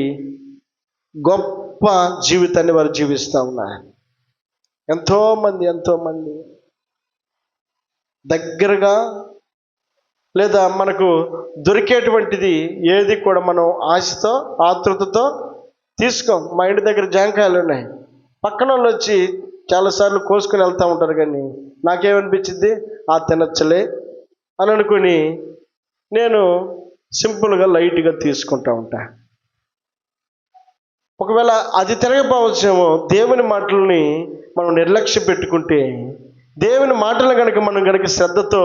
గొప్ప జీవితాన్ని వారు జీవిస్తూ ఉన్నారు. ఎంతోమంది దగ్గరగా లేదా మనకు దొరికేటువంటిది ఏది కూడా మనం ఆశతో ఆతృతతో తీసుకోం. మా ఇంటి దగ్గర జాంకాయలు ఉన్నాయి, పక్కన వాళ్ళు వచ్చి చాలాసార్లు కోసుకొని వెళ్తూ ఉంటారు, కానీ నాకేమనిపించింది, తినచ్చలే అని అనుకుని నేను సింపుల్గా లైట్గా తీసుకుంటూ ఉంటా. ఒకవేళ అది తిరగపోవచ్చేమో, దేవుని మాటలని మనం నిర్లక్ష్యం పెట్టుకుంటే, దేవుని మాటలు కనుక మనం కనుక శ్రద్ధతో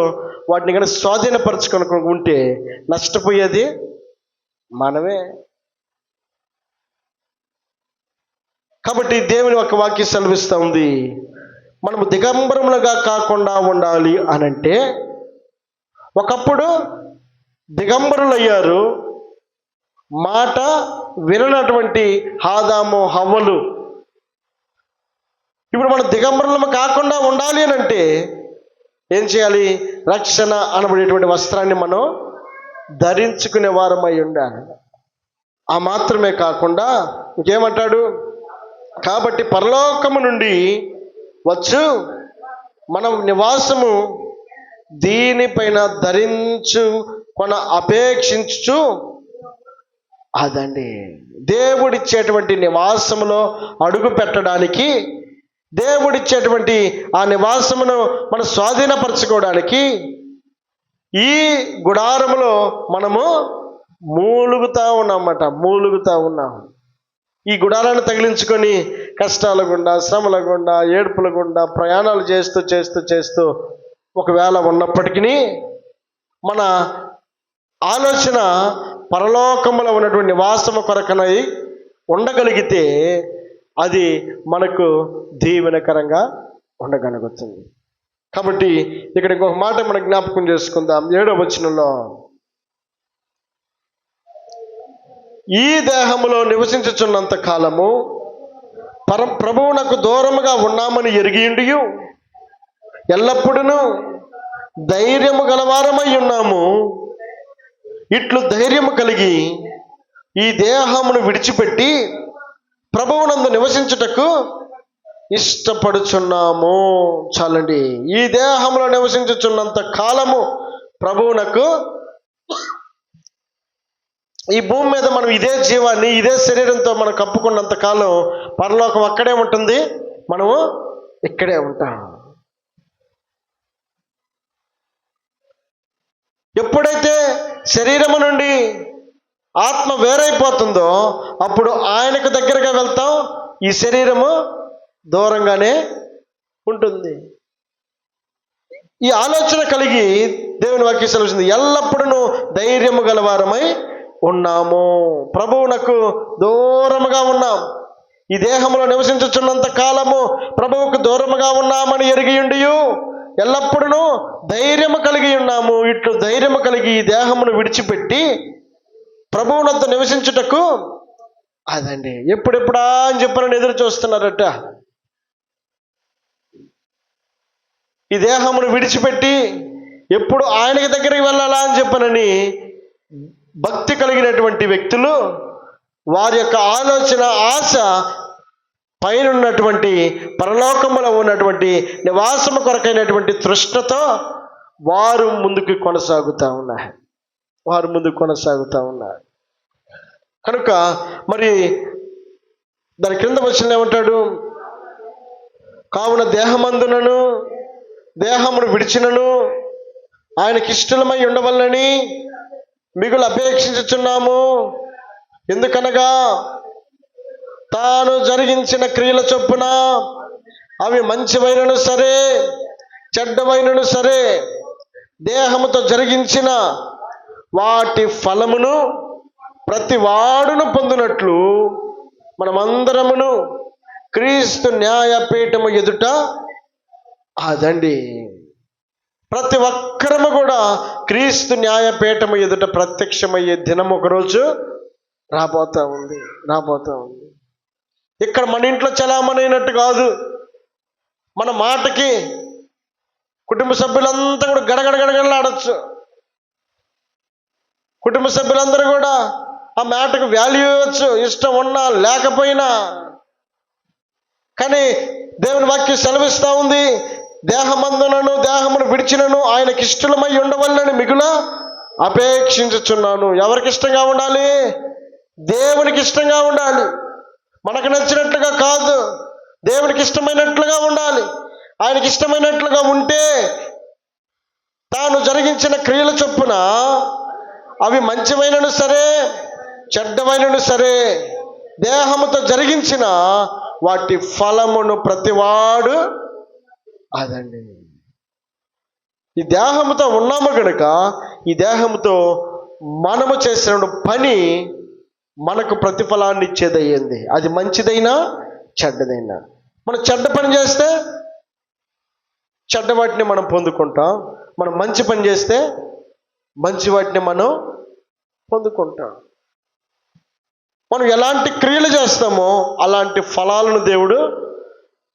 వాటిని కనుక స్వాధీనపరచుకొనుకుంటే నష్టపోయేది మనమే. కాబట్టి దేవుని ఒక వాక్యం సెలవిస్తూ ఉంది, మనము దిగంబరములుగా కాకుండా ఉండాలి అనంటే, ఒకప్పుడు దిగంబరులయ్యారు, మాట విననటువంటి ఆదాము హవ్వలు. ఇప్పుడు మనం దిగంబరులము కాకుండా ఉండాలి అని అంటే ఏం చేయాలి? రక్షణ అనబడేటువంటి వస్త్రాన్ని మనం ధరించుకునే వారమై ఉండాలి. ఆ మాత్రమే కాకుండా ఇంకేమంటాడు? కాబట్టి పరలోకము నుండి వచ్చు మనం నివాసము దీనిపైన ధరించు కొన అపేక్షించు. అదండి దేవుడిచ్చేటువంటి నివాసములో అడుగు పెట్టడానికి, దేవుడిచ్చేటువంటి ఆ నివాసమును మనం స్వాధీనపరచుకోవడానికి ఈ గుడారములో మనము మూలుగుతా ఉన్నాం. ఈ గుడారాన్ని తగిలించుకొని కష్టాల గుండా, శ్రమల గుండా, ఏడుపుల గుండా ప్రయాణాలు చేస్తూ ఒకవేళ ఉన్నప్పటికీ మన ఆలోచన పరలోకములో ఉన్నటువంటి నివాసము కొరకనై ఉండగలిగితే అది మనకు దీవెనకరంగా ఉండగలుగుతుంది. కాబట్టి ఇక్కడ ఇంకొక మాట మనం జ్ఞాపకం చేసుకుందాం. 7వ వచనంలో, ఈ దేహములో నివసించుచున్నంత కాలము ప్రభువునకు దూరముగా ఉన్నామని ఎరిగియుండియు ఎల్లప్పుడూ ధైర్యము గలవారమై ఉన్నాము. ఇట్లు ధైర్యము కలిగి ఈ దేహమును విడిచిపెట్టి ప్రభువునందు నివసించుటకు ఇష్టపడుచున్నాము. చాలండి. ఈ దేహంలో నివసించుచున్నంత కాలము ప్రభువునకు, ఈ భూమి మీద మనం ఇదే జీవాన్ని ఇదే శరీరంతో మనం కప్పుకున్నంత కాలం పరలోకం అక్కడే ఉంటుంది, మనము ఇక్కడే ఉంటాం. ఎప్పుడైతే శరీరము నుండి ఆత్మ వేరైపోతుందో అప్పుడు ఆయనకు దగ్గరగా వెళ్తాం, ఈ శరీరము దూరంగానే ఉంటుంది. ఈ ఆలోచన కలిగి దేవుని వాక్యం సెలవుస్తుంది, ఎల్లప్పుడూ ధైర్యము గలవారమై ఉన్నాము. ప్రభువునకు దూరముగా ఉన్నాం. ఈ దేహంలో నివసించుచున్నంత కాలము ప్రభువుకు దూరముగా ఉన్నామని ఎరిగియుండియు ఎల్లప్పుడూ ధైర్యము కలిగి ఉన్నాము. ఇట్లు ధైర్యము కలిగి ఈ దేహమును విడిచిపెట్టి ప్రభువునంత నివసించుటకు, అదండి ఎప్పుడెప్పుడా అని చెప్పనని ఎదురు చూస్తున్నారట. ఈ దేహమును విడిచిపెట్టి ఎప్పుడు ఆయనకి దగ్గరికి వెళ్ళాలా అని చెప్పనని భక్తి కలిగినటువంటి వ్యక్తులు వారి యొక్క ఆలోచన, ఆశ పైన ఉన్నటువంటి పరలోకములో ఉన్నటువంటి నివాసము కొరకైనటువంటి తృష్ణతో వారు ముందుకు కొనసాగుతూ ఉన్నారు. కనుక మరి దాని క్రింద వచ్చిన ఏమంటాడు, కావున దేహమందునను దేహమును విడిచినను ఆయనకి ఇష్టమై ఉండవల్లని మిగులు అపేక్షించుచున్నాము. ఎందుకనగా తాను జరిగించిన క్రియల చొప్పున అవి మంచివైనను సరే చెడ్డవైనను సరే దేహముతో జరిగించిన వాటి ఫలమును ప్రతి వాడును పొందినట్లు మనమందరమును క్రీస్తు న్యాయపీఠము ఎదుట, అదండి ప్రతి ఒక్కరము కూడా క్రీస్తు న్యాయపీఠము ఎదుట ప్రత్యక్షమయ్యే దినం ఒకరోజు రాబోతా ఉంది. ఇక్కడ మన ఇంట్లో చలామణైనట్టు కాదు. మన మాటకి కుటుంబ సభ్యులంతా కూడా గడగడగడగడలాడచ్చు. కుటుంబ సభ్యులందరూ కూడా ఆ మాటకు వాల్యూ ఇవ్వచ్చు, ఇష్టం ఉన్నా లేకపోయినా. కానీ దేవుని వాక్యం సెలవిస్తూ ఉంది, దేహమందునను దేహమును విడిచినను ఆయనకి ఇష్టమై ఉండవల్లని మిగుల అపేక్షించుచున్నాను. ఎవరికి ఇష్టంగా ఉండాలి? దేవునికి ఇష్టంగా ఉండాలి. మనకు నచ్చినట్లుగా కాదు, దేవునికి ఇష్టమైనట్లుగా ఉండాలి. ఆయనకి ఇష్టమైనట్లుగా ఉంటే తాను జరిగించిన క్రియల చొప్పున అవి మంచివైనను సరే చెడ్డవైనను సరే దేహముతో జరిగించిన వాటి ఫలమును ప్రతివాడు, అదండి ఈ దేహముతో ఉన్నాము కనుక ఈ దేహముతో మనము చేసిన పని మనకు ప్రతిఫలాన్ని ఇచ్చేదయ్యింది. అది మంచిదైనా చెడ్డదైనా. మనం చెడ్డ పని చేస్తే చెడ్డ వాటిని మనం పొందుకుంటాం, మనం మంచి పని చేస్తే మంచి వాటిని మనం పొందుకుంటాం. మనం ఎలాంటి క్రియలు చేస్తామో అలాంటి ఫలాలను దేవుడు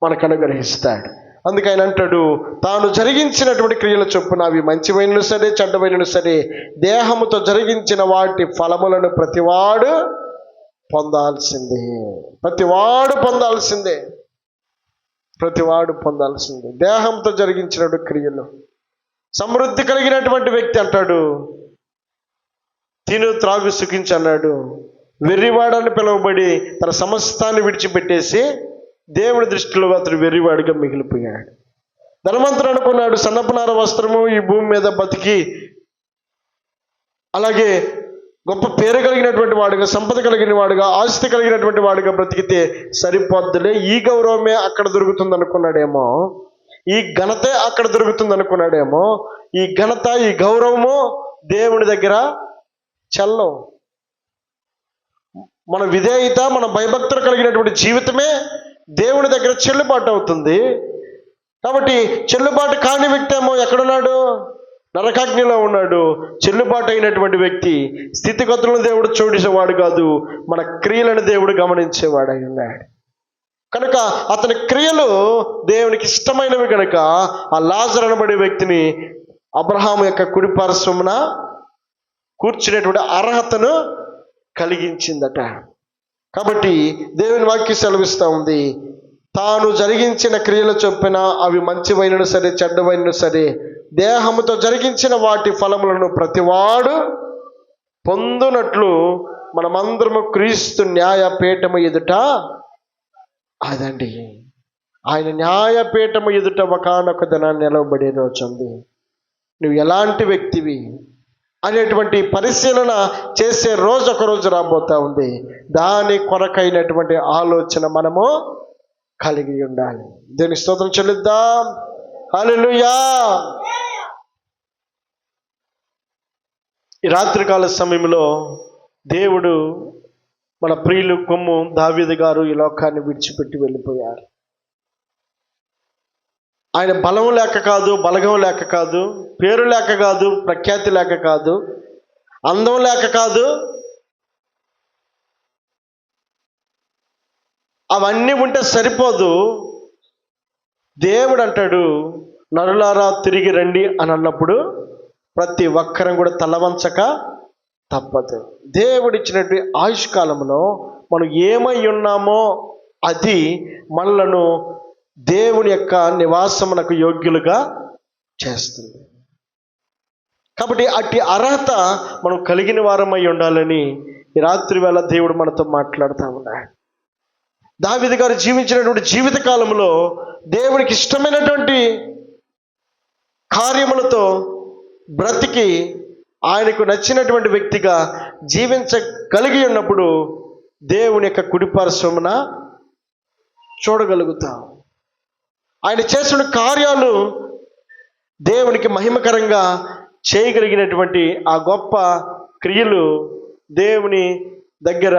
మనకు అనుగ్రహిస్తాడు. అందుకే ఆయన అంటాడు, తాను జరిగించినటువంటి క్రియల చొప్పున అవి మంచివైనను సరే చెడ్డవైనను సరే దేహముతో జరిగించిన వాటి ఫలములను ప్రతివాడు పొందాల్సిందే. దేహంతో జరిగించినటువంటి క్రియలు. సమృద్ధి కలిగినటువంటి వ్యక్తి అంటాడు, తిను త్రాగు సుఖించి అన్నాడు. వెర్రివాడని పిలువబడి తన సమస్తాన్ని విడిచిపెట్టేసి దేవుడి దృష్టిలో అతడు వెర్రివాడిగా మిగిలిపోయాడు. ధనవంతుడు అనుకున్నాడు, సన్నపునార వస్త్రము ఈ భూమి మీద బతికి అలాగే గొప్ప పేరు కలిగినటువంటి వాడుగా, సంపద కలిగిన వాడుగా, ఆస్తి కలిగినటువంటి వాడుగా బ్రతికితే సరిపోద్దులే, ఈ గౌరవమే అక్కడ దొరుకుతుంది అనుకున్నాడేమో, ఈ ఘనతే అక్కడ దొరుకుతుంది అనుకున్నాడేమో. ఈ ఘనత ఈ గౌరవము దేవుని దగ్గర చల్లం. మన విధేయత, మన భయభక్తులు కలిగినటువంటి జీవితమే దేవుని దగ్గర చెల్లుబాటు అవుతుంది. కాబట్టి చెల్లుబాటు కాని వ్యక్తి ఏమో ఎక్కడున్నాడు? నరకాగ్నిలో ఉన్నాడు. చెల్లుబాటు అయినటువంటి వ్యక్తి స్థితిగతులను దేవుడు చూడేసేవాడు కాదు, మన క్రియలను దేవుడు గమనించేవాడు అయి ఉన్నాడు. కనుక అతని క్రియలు దేవునికి ఇష్టమైనవి కనుక ఆ లాజరు అనబడే వ్యక్తిని అబ్రహాము యొక్క కుడిపార్శ్వమున కూర్చునేటువంటి అర్హతను కలిగించిందట. కాబట్టి దేవుని వాక్యం సెలవిస్తూ ఉంది, తాను జరిగించిన క్రియల చొప్పున అవి మంచివైనను సరే చెడ్డవైనను సరే దేహముతో జరిగించిన వాటి ఫలములను ప్రతివాడు పొందునట్లు మనమందరము క్రీస్తు న్యాయపీఠము ఎదుట, అదండి ఆయన న్యాయపీఠము ఎదుట ఒకానొక దినాన్ని నిలవబడే రోజు ఉంది. నువ్వు ఎలాంటి వ్యక్తివి అనేటువంటి పరిశీలన చేసే రోజు ఒక రోజు రాబోతా ఉంది. దాని కొరకైనటువంటి ఆలోచన మనము కలిగి ఉండాలి. దేవుని స్తోత్రం చెల్లిద్దాం. హల్లెలూయా. ఈ రాత్రికాల సమయంలో దేవుడు మన ప్రియులు కొమ్ము దావీదు గారు ఈ లోకాన్ని విడిచిపెట్టి వెళ్ళిపోయారు. ఆయన బలం లేక కాదు, బలగం లేక కాదు, పేరు లేక కాదు, ప్రఖ్యాతి లేక కాదు, అందం లేక కాదు, అవన్నీ ఉంటే సరిపోదు. దేవుడు అంటాడు, నరులారా తిరిగి రండి అని అన్నప్పుడు ప్రతి ఒక్కరం కూడా తలవంచక తప్పదు. దేవుడిచ్చినటువంటి ఆయుష్కాలంలో మనం ఏమై ఉన్నామో అది మనలను దేవుని యొక్క నివాసమునకు యోగ్యులుగా చేస్తుంది. కాబట్టి అట్టి అర్హత మనం కలిగిన వారమై ఉండాలని ఈ రాత్రి వేళ దేవుడు మనతో మాట్లాడుతూ ఉన్నాడు. దావీదు గారు జీవించినటువంటి జీవిత కాలంలో దేవునికి ఇష్టమైనటువంటి కార్యములతో బ్రతికి ఆయనకు నచ్చినటువంటి వ్యక్తిగా జీవించగలిగి ఉన్నప్పుడు దేవుని యొక్క కుడిపార్శ్వమున చూడగలుగుతాం. ఆయన చేసిన కార్యాలు దేవునికి మహిమకరంగా చేయగలిగినటువంటి ఆ గొప్ప క్రియలు దేవుని దగ్గర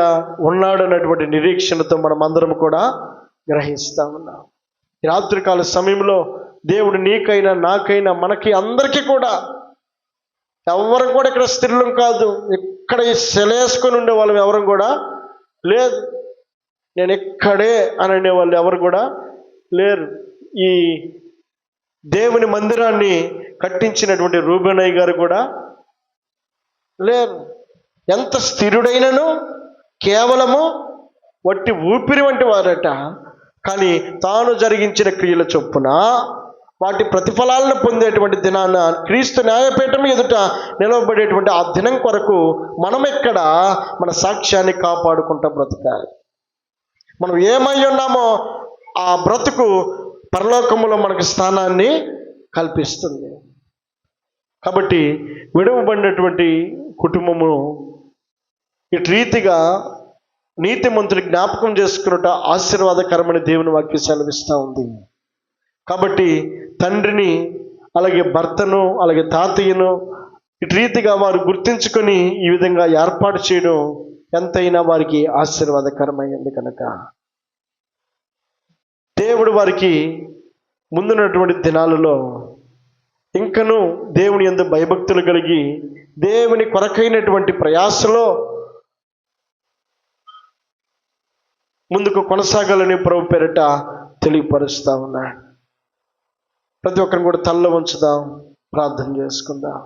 ఉన్నాడన్నటువంటి నిరీక్షణతో మనం అందరం కూడా గ్రహిస్తూ ఉన్నాం. ఈ రాత్రికాల సమయంలో దేవుడు నీకైనా నాకైనా మనకి అందరికీ కూడా, ఎవరు కూడా ఇక్కడ స్థిరులం కాదు, ఇక్కడ సెలేసుకొని ఉండే వాళ్ళం ఎవరు కూడా లేదు. నేను ఇక్కడే అని అనే వాళ్ళు ఎవరు కూడా లేరు. ఈ దేవుని మందిరాన్ని కట్టించినటువంటి రూబెనయ్య గారు కూడా లేరు. ఎంత స్థిరుడైనను కేవలము వట్టి ఊపిరి వంటి వారట. కానీ తాను జరిగించిన క్రియల చొప్పున వాటి ప్రతిఫలాలను పొందేటువంటి దినాన క్రీస్తు న్యాయపీఠం ఎదుట నిలవబడేటువంటి ఆ దినం కొరకు మనం ఎక్కడ మన సాక్ష్యాన్ని కాపాడుకుంటూ బ్రతకాలి. మనం ఏమై ఉన్నామో ఆ బ్రతుకు పరలోకములో మనకు స్థానాన్ని కల్పిస్తుంది. కాబట్టి విడువబడినటువంటి కుటుంబము ఇటు రీతిగా నీతిమంతులు జ్ఞాపకం చేసుకున్నట ఆశీర్వాదకరమని దేవుని వాక్యం సెలవిస్తూ ఉంది. కాబట్టి తండ్రిని, అలాగే భర్తను, అలాగే తాతయ్యను ఇటు రీతిగా వారు గుర్తించుకొని ఈ విధంగా ఏర్పాటు చేయడం ఎంతైనా వారికి ఆశీర్వాదకరమైంది. కనుక దేవుడు వారికి ముందున్నటువంటి దినాలలో ఇంకనూ దేవుని యందు భయభక్తులు కలిగి దేవుని కొరకైనటువంటి ప్రయాసలో ముందుకు కొనసాగాలని ప్రభు పేరిట తెలియపరుస్తా ఉన్నాడు. ప్రతి ఒక్కరిని కూడా తల్ల ఉంచుదాం, ప్రార్థన చేసుకుందాం.